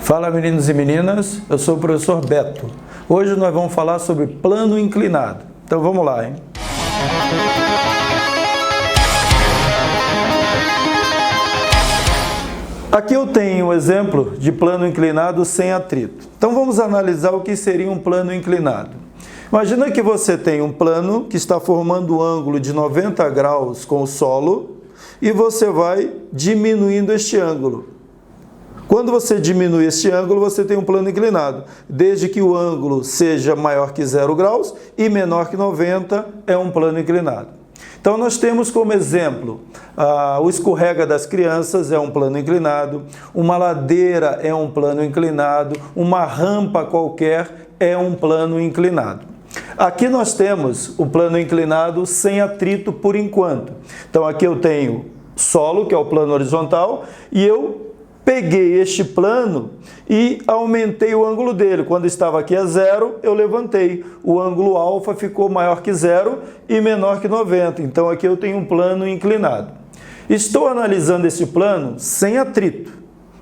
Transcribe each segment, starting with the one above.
Fala, meninos e meninas, eu sou o professor Beto. Hoje nós vamos falar sobre plano inclinado. Então vamos lá, hein? Aqui eu tenho um exemplo de plano inclinado sem atrito. Então vamos analisar o que seria um plano inclinado. Imagina que você tem um plano que está formando um ângulo de 90 graus com o solo e você vai diminuindo este ângulo. Quando você diminui este ângulo, você tem um plano inclinado. Desde que o ângulo seja maior que 0 graus e menor que 90, é um plano inclinado. Então, nós temos como exemplo, o escorrega das crianças é um plano inclinado, uma ladeira é um plano inclinado, uma rampa qualquer é um plano inclinado. Aqui nós temos o plano inclinado sem atrito por enquanto. Então, aqui eu tenho solo, que é o plano horizontal, e eu peguei este plano e aumentei o ângulo dele. Quando estava aqui a 0, eu levantei. O ângulo alfa ficou maior que 0 e menor que 90. Então, aqui eu tenho um plano inclinado. Estou analisando esse plano sem atrito.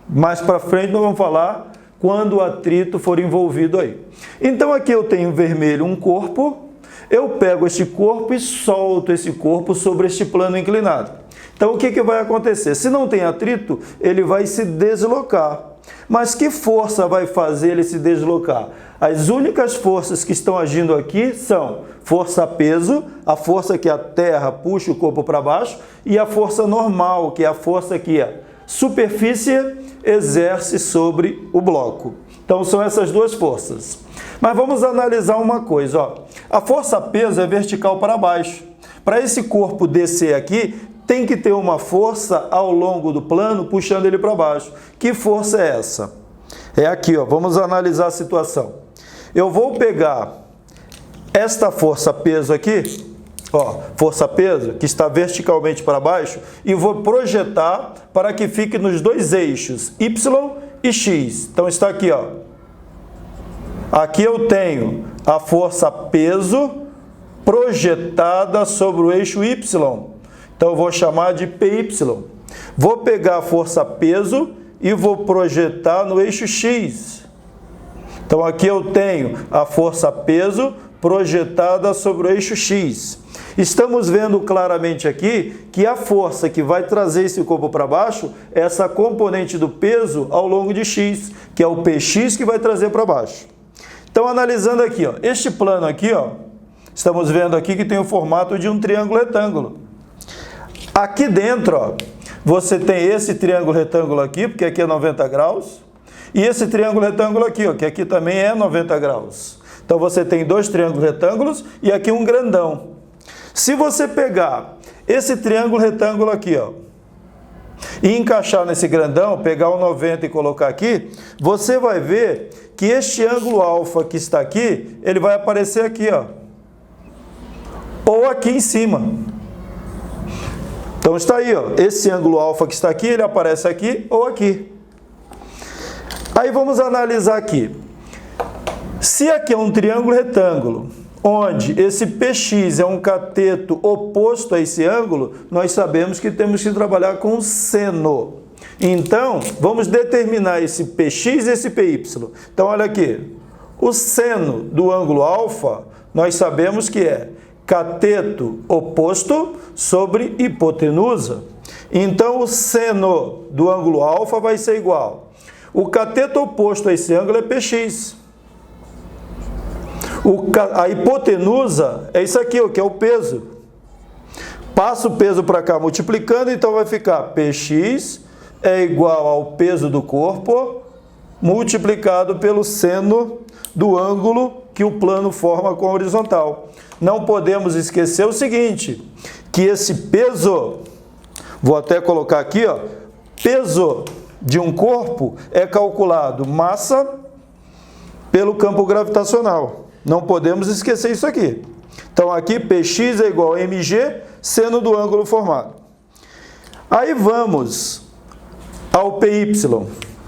Mais para frente nós vamos falar quando o atrito for envolvido aí. Então, aqui eu tenho vermelho um corpo. Eu pego este corpo e solto esse corpo sobre este plano inclinado. Então, o que vai acontecer? Se não tem atrito, ele vai se deslocar. Mas que força vai fazer ele se deslocar? As únicas forças que estão agindo aqui são força-peso, a força que a terra puxa o corpo para baixo, e a força normal, que é a força que a superfície exerce sobre o bloco. Então, são essas duas forças. Mas vamos analisar uma coisa. Ó. A força-peso é vertical para baixo. Para esse corpo descer aqui, tem que ter uma força ao longo do plano puxando ele para baixo. Que força é essa? É aqui, ó. Vamos analisar a situação. Eu vou pegar esta força-peso aqui, ó, força-peso, que está verticalmente para baixo, e vou projetar para que fique nos dois eixos, Y e X. Então, está aqui, ó. Aqui eu tenho a força-peso projetada sobre o eixo Y. Então, eu vou chamar de PY. Vou pegar a força-peso e vou projetar no eixo X. Então, aqui eu tenho a força-peso projetada sobre o eixo X. Estamos vendo claramente aqui que a força que vai trazer esse corpo para baixo é essa componente do peso ao longo de X, que é o PX que vai trazer para baixo. Então, analisando aqui, ó, este plano aqui, ó, estamos vendo aqui que tem o formato de um triângulo retângulo. Aqui dentro, ó, você tem esse triângulo retângulo aqui, porque aqui é 90 graus, e esse triângulo retângulo aqui, ó, que aqui também é 90 graus. Então, você tem dois triângulos retângulos e aqui um grandão. Se você pegar esse triângulo retângulo aqui, ó, e encaixar nesse grandão, pegar o 90 e colocar aqui, você vai ver que este ângulo alfa que está aqui, ele vai aparecer aqui, ó, ou aqui em cima. Então, está aí, ó, esse ângulo alfa que está aqui, ele aparece aqui ou aqui. Aí, vamos analisar aqui. Se aqui é um triângulo retângulo, onde esse PX é um cateto oposto a esse ângulo, nós sabemos que temos que trabalhar com seno. Então, vamos determinar esse PX e esse PY. Então, olha aqui. O seno do ângulo alfa, nós sabemos que é cateto oposto sobre hipotenusa. Então, o seno do ângulo alfa vai ser igual. O cateto oposto a esse ângulo é PX. A hipotenusa é isso aqui, que é o peso. Passa o peso para cá multiplicando, então vai ficar PX é igual ao peso do corpo multiplicado pelo seno do ângulo que o plano forma com a horizontal. Não podemos esquecer o seguinte, que esse peso, vou até colocar aqui, ó, peso de um corpo é calculado massa pelo campo gravitacional. Não podemos esquecer isso aqui. Então, aqui Px é igual a mg, seno do ângulo formado. Aí vamos ao Py.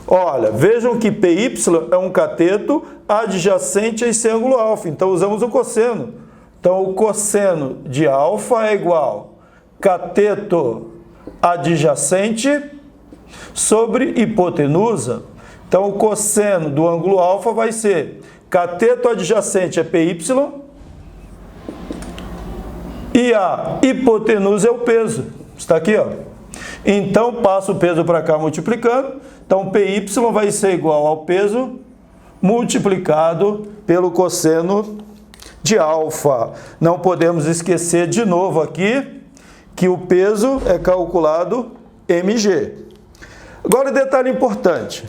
Olha, vejam que Py é um cateto adjacente a esse ângulo alfa. Então, usamos o cosseno. Então, o cosseno de alfa é igual a cateto adjacente sobre hipotenusa. Então, o cosseno do ângulo alfa vai ser cateto adjacente é PY e a hipotenusa é o peso. Está aqui, ó. Então, passa o peso para cá multiplicando. Então, PY vai ser igual ao peso multiplicado pelo cosseno de alfa. Não podemos esquecer de novo aqui que o peso é calculado mg. Agora, detalhe importante.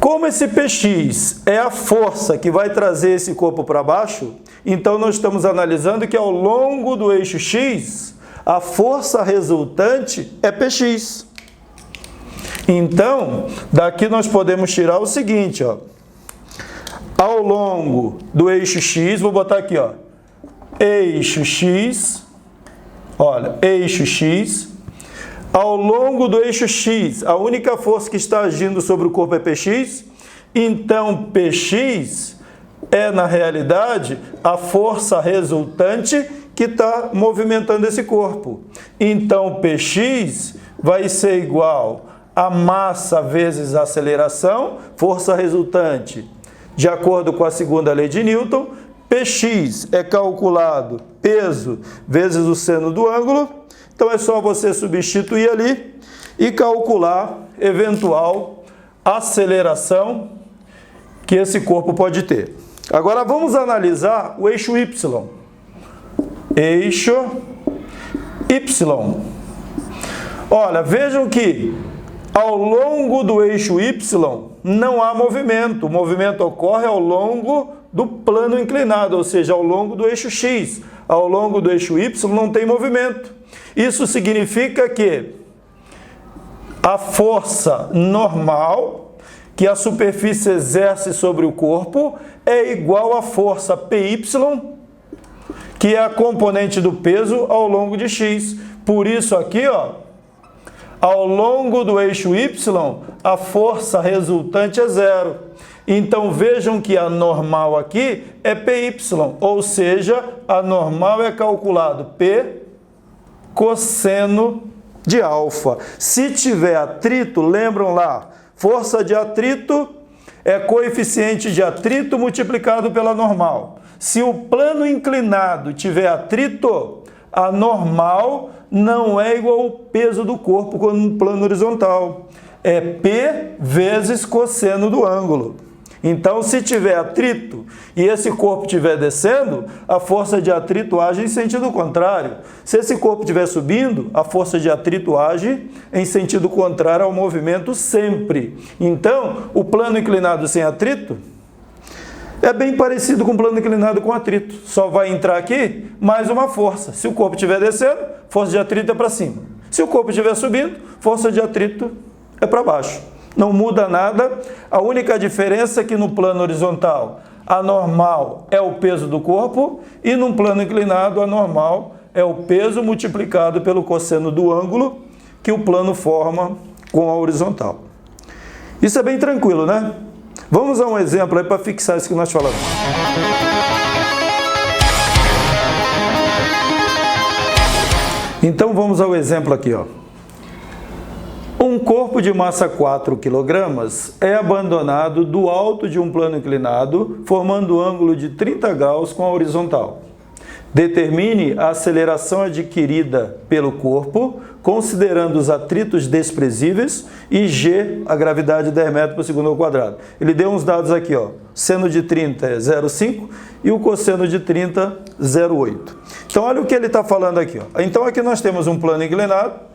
Como esse Px é a força que vai trazer esse corpo para baixo, então nós estamos analisando que ao longo do eixo x, a força resultante é Px. Então, daqui nós podemos tirar o seguinte, ó. Ao longo do eixo x, vou botar aqui, ó, eixo x, olha, eixo x, ao longo do eixo x, a única força que está agindo sobre o corpo é Px, então Px é, na realidade, a força resultante que está movimentando esse corpo. Então, Px vai ser igual a massa vezes a aceleração, força resultante. De acordo com a segunda lei de Newton, Px é calculado peso vezes o seno do ângulo. Então, é só você substituir ali e calcular eventual aceleração que esse corpo pode ter. Agora, vamos analisar o eixo Y. Eixo Y. Olha, vejam que ao longo do eixo Y não há movimento. O movimento ocorre ao longo do plano inclinado, ou seja, ao longo do eixo X. Ao longo do eixo Y não tem movimento. Isso significa que a força normal que a superfície exerce sobre o corpo é igual à força PY, que é a componente do peso ao longo de x. Por isso aqui, ó, ao longo do eixo Y, a força resultante é zero. Então, vejam que a normal aqui é PY, ou seja, a normal é calculado P cosseno de alfa. Se tiver atrito, lembram lá, força de atrito é coeficiente de atrito multiplicado pela normal. Se o plano inclinado tiver atrito, a normal não é igual ao peso do corpo quando no plano horizontal. É P vezes cosseno do ângulo. Então, se tiver atrito e esse corpo estiver descendo, a força de atrito age em sentido contrário. Se esse corpo estiver subindo, a força de atrito age em sentido contrário ao movimento sempre. Então, o plano inclinado sem atrito é bem parecido com o plano inclinado com atrito. Só vai entrar aqui mais uma força. Se o corpo estiver descendo, força de atrito é para cima. Se o corpo estiver subindo, força de atrito é para baixo. Não muda nada, a única diferença é que no plano horizontal a normal é o peso do corpo e no plano inclinado a normal é o peso multiplicado pelo cosseno do ângulo que o plano forma com a horizontal. Isso é bem tranquilo, né? Vamos a um exemplo aí para fixar isso que nós falamos. Então vamos ao exemplo aqui, ó. Um corpo de massa 4 kg é abandonado do alto de um plano inclinado, formando ângulo de 30 graus com a horizontal. Determine a aceleração adquirida pelo corpo, considerando os atritos desprezíveis e G, a gravidade de 10 metros por segundo ao quadrado. Ele deu uns dados aqui, ó. Seno de 30 é 0,5 e o cosseno de 30, 0,8. Então, olha o que ele está falando aqui, ó. Então, aqui nós temos um plano inclinado.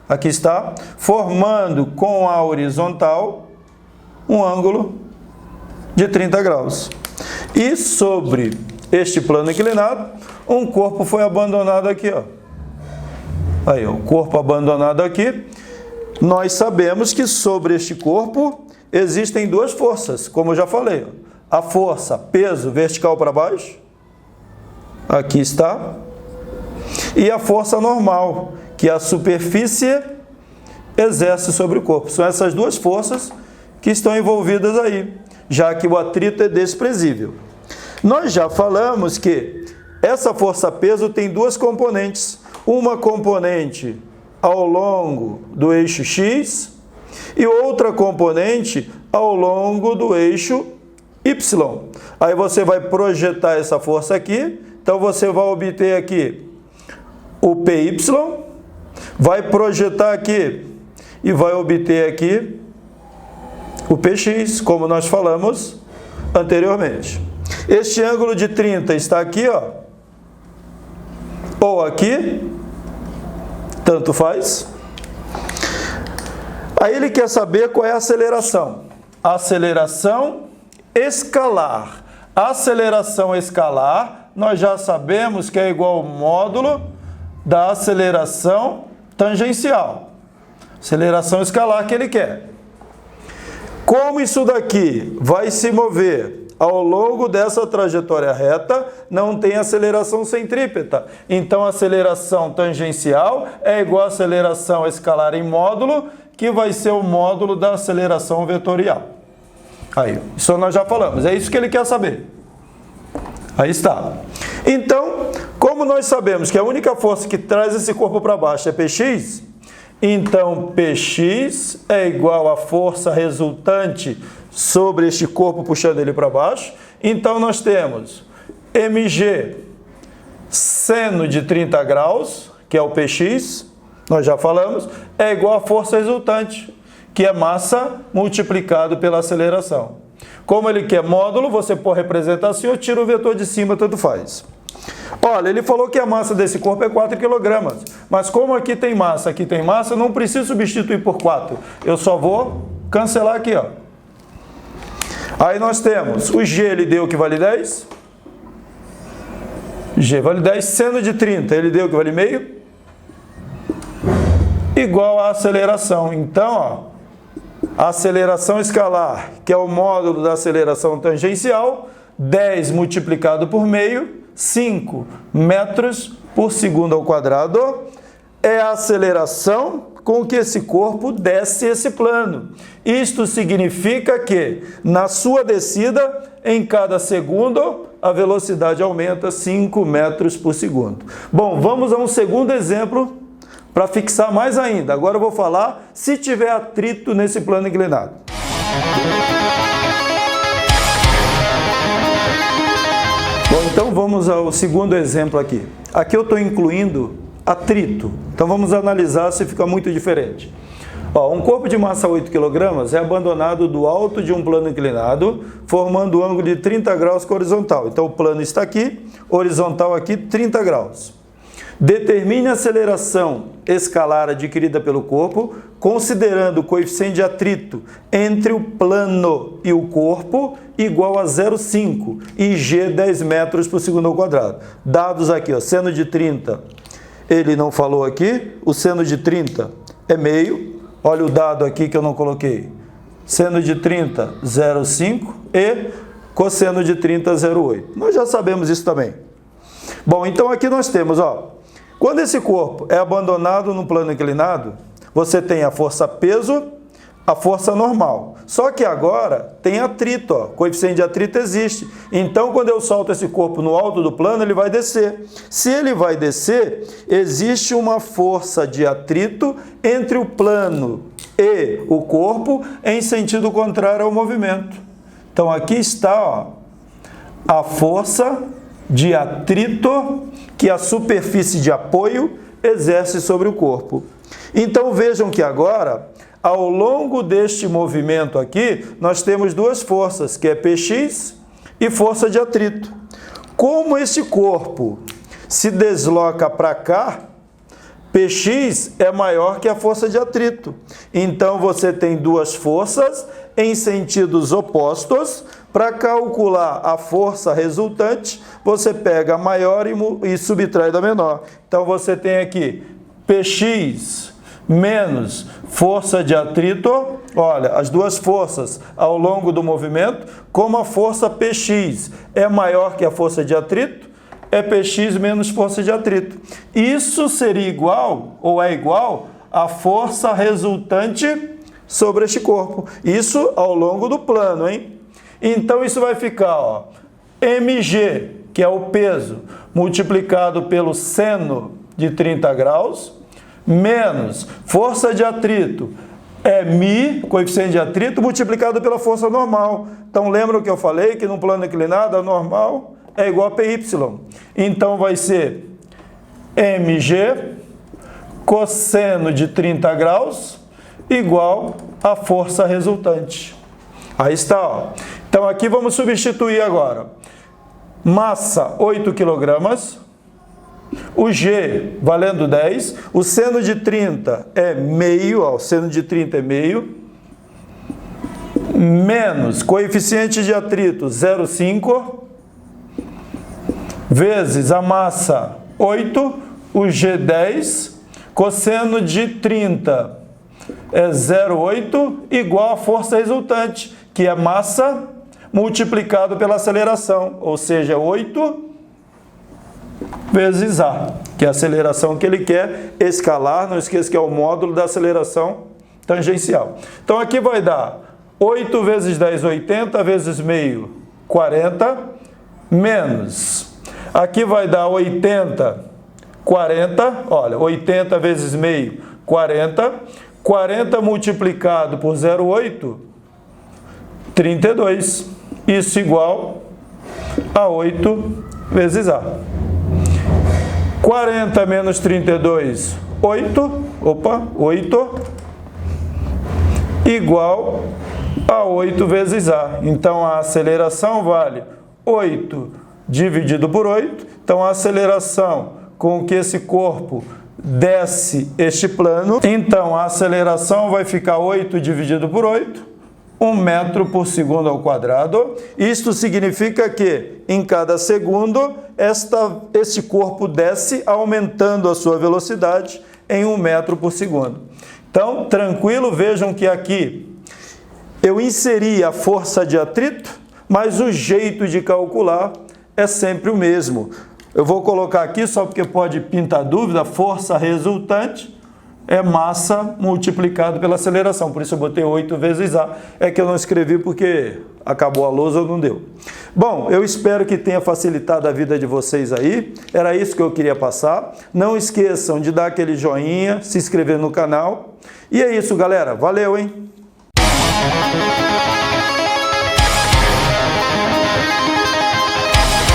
Aqui está, formando com a horizontal um ângulo de 30 graus. E sobre este plano inclinado, um corpo foi abandonado aqui, ó. Aí, ó, o corpo abandonado aqui. Nós sabemos que sobre este corpo existem duas forças, como eu já falei, ó. A força peso vertical para baixo, aqui está, e a força normal, que a superfície exerce sobre o corpo. São essas duas forças que estão envolvidas aí, já que o atrito é desprezível. Nós já falamos que essa força-peso tem duas componentes. Uma componente ao longo do eixo X e outra componente ao longo do eixo Y. Aí você vai projetar essa força aqui, então você vai obter aqui o PY, vai projetar aqui e vai obter aqui o PX, como nós falamos anteriormente. Este ângulo de 30 está aqui, ó, ou aqui, tanto faz. Aí ele quer saber qual é a aceleração. Aceleração escalar. Aceleração escalar, nós já sabemos que é igual ao módulo da aceleração tangencial. Aceleração escalar que ele quer. Como isso daqui vai se mover ao longo dessa trajetória reta, não tem aceleração centrípeta. Então, a aceleração tangencial é igual à aceleração escalar em módulo, que vai ser o módulo da aceleração vetorial. Aí, isso nós já falamos, é isso que ele quer saber. Aí está. Então, como nós sabemos que a única força que traz esse corpo para baixo é Px, então Px é igual à força resultante sobre este corpo puxando ele para baixo. Então, nós temos mg seno de 30 graus, que é o Px, nós já falamos, é igual à força resultante, que é massa multiplicado pela aceleração. Como ele quer módulo, você pode representar assim ou tira o vetor de cima, tanto faz. Olha, ele falou que a massa desse corpo é 4 kg, mas como aqui tem massa, não preciso substituir por 4. Eu só vou cancelar aqui, ó. Aí nós temos o G, ele deu que vale 10. G vale 10, seno de 30, ele deu que vale meio. Igual à aceleração. Então, ó, a aceleração escalar, que é o módulo da aceleração tangencial, 10 multiplicado por meio, 5 metros por segundo ao quadrado, é a aceleração com que esse corpo desce esse plano. Isto significa que, na sua descida, em cada segundo, a velocidade aumenta 5 metros por segundo. Bom, vamos a um segundo exemplo para fixar mais ainda. Agora eu vou falar se tiver atrito nesse plano inclinado. Bom, então vamos ao segundo exemplo aqui. Aqui eu estou incluindo atrito. Então vamos analisar se fica muito diferente. Ó, um corpo de massa 8 kg é abandonado do alto de um plano inclinado, formando um ângulo de 30 graus com a horizontal. Então o plano está aqui, horizontal aqui, 30 graus. Determine a aceleração escalar adquirida pelo corpo, considerando o coeficiente de atrito entre o plano e o corpo igual a 0,5 e g 10 metros por segundo ao quadrado. Dados aqui, ó, seno de 30, ele não falou aqui, o seno de 30 é meio, olha o dado aqui que eu não coloquei, seno de 30, 0,5 e cosseno de 30, 0,8. Nós já sabemos isso também. Bom, então aqui nós temos, ó, quando esse corpo é abandonado no plano inclinado, você tem a força peso, a força normal. Só que agora tem atrito, ó, coeficiente de atrito existe. Então, quando eu solto esse corpo no alto do plano, ele vai descer. Se ele vai descer, existe uma força de atrito entre o plano e o corpo em sentido contrário ao movimento. Então, aqui está, ó, a força de atrito que a superfície de apoio exerce sobre o corpo. Então vejam que agora, ao longo deste movimento aqui, nós temos duas forças, que é Px e força de atrito. Como esse corpo se desloca para cá, Px é maior que a força de atrito. Então você tem duas forças em sentidos opostos. Para calcular a força resultante, você pega a maior e subtrai da menor. Então você tem aqui Px menos força de atrito. Olha, as duas forças ao longo do movimento, como a força Px é maior que a força de atrito, é Px menos força de atrito. Isso seria igual, ou é igual, à força resultante sobre este corpo. Isso ao longo do plano, hein? Então isso vai ficar, ó, mg, que é o peso, multiplicado pelo seno de 30 graus, menos força de atrito, é μ, coeficiente de atrito, multiplicado pela força normal. Então, lembra que eu falei que no plano inclinado a normal é igual a PY. Então, vai ser mg cosseno de 30 graus igual à força resultante. Aí está, ó. Então, aqui vamos substituir agora. Massa, 8 kg. O G valendo 10. O seno de 30 é meio, ó. O seno de 30 é meio. Menos coeficiente de atrito, 0,5. Vezes a massa, 8. O G, 10. Cosseno de 30 é 0,8 igual à força resultante, que é massa multiplicado pela aceleração, ou seja, 8 vezes A, que é a aceleração que ele quer escalar, não esqueça que é o módulo da aceleração tangencial. Então aqui vai dar 8 vezes 10, 80, vezes meio, 40, menos, aqui vai dar 80, 40, olha, 80 vezes meio, 40, 40 multiplicado por 0,8, 32. Isso igual a 8 vezes A. 40 menos 32, 8. Opa, 8. Igual a 8 vezes A. Então, a aceleração vale 8 dividido por 8. Então, a aceleração com que esse corpo desce este plano. Então, a aceleração vai ficar 8 dividido por 8, 1 metro por segundo ao quadrado. Isto significa que, em cada segundo, este corpo desce aumentando a sua velocidade em 1 metro por segundo. Então, tranquilo, vejam que aqui eu inseri a força de atrito, mas o jeito de calcular é sempre o mesmo. Eu vou colocar aqui, só porque pode pintar dúvida, força resultante é massa multiplicado pela aceleração. Por isso eu botei 8 vezes A. É que eu não escrevi porque acabou a lousa ou não deu. Bom, eu espero que tenha facilitado a vida de vocês aí. Era isso que eu queria passar. Não esqueçam de dar aquele joinha, se inscrever no canal. E é isso, galera. Valeu, hein?